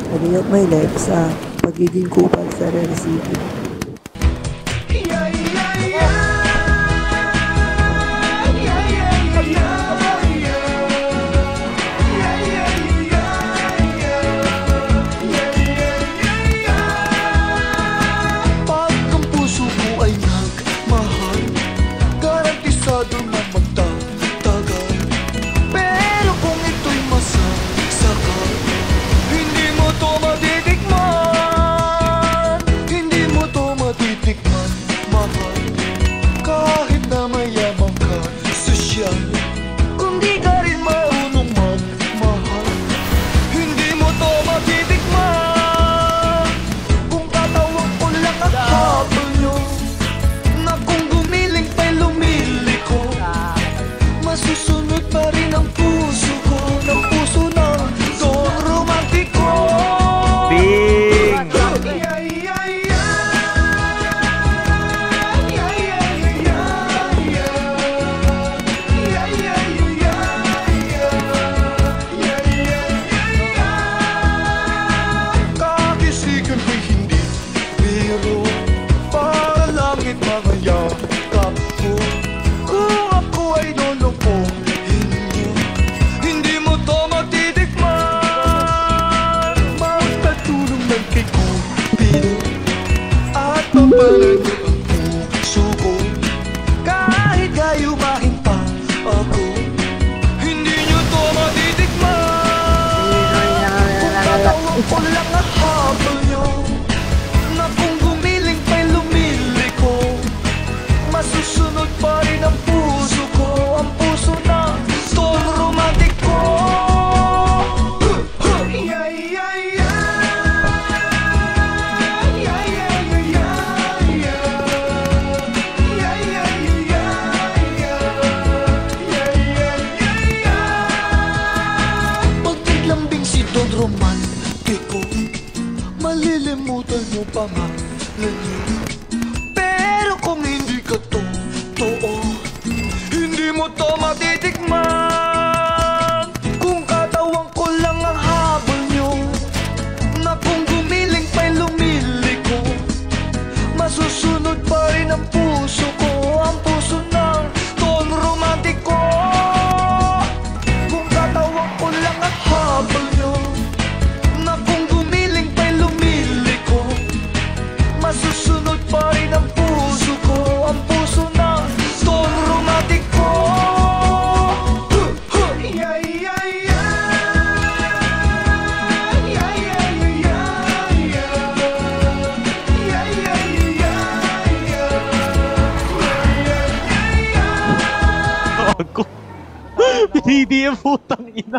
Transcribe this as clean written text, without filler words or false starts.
Kanina may live sa pagiging kupal sa Rare City. Pag ang puso mo ay nagmahal, garantisado na magtatagal. Pero kung ito'y masasakal, hindi mo to matitikman. Hindi mo to matitikman, mahal. Kahit na mayaman ka, sosyal, kung di ka rin marunong magmahal, hindi mo to matitikman. Kung tatawag ko lang ang habol nyo, na kung gumiling pa'y lumiliko, masusunod pa rin ang puso ko, ng puso ng Don Romantiko. Bing! Kakisigan ko'y hindi biro, para langit mga yakap ko. Kung ako ay lolokohin mo, hindi mo to matitikman. Magtatulong lang kay Cupido at papalan mo ang puso ko. Kahit gayumahin pa ako, hindi nyo to matitikman. Kung tatawag ko lang ang habol nyo, na kung gumiling pa'y lumiliko, masusunod pa rin ang puso ko, ang puso na Don Romantiko. Pag naglambing si Don Romantiko, malilimutan mo pangalan niyo. Pero kung hindi ka totoo, hindi mo to matitikman. Kung katawan ko lang ang habol nyo, na kung gumiling pa'y lumiliko, masusunod pa rin ang puso ko, ang puso ng Don Romantiko. Kung katawan ko lang ang habol nyo, na kung gumiling pa'y lumiliko, masusunod pa rin ang puso ko, ang puso ng Don Romantiko. Ako. Hindi yung putang ina.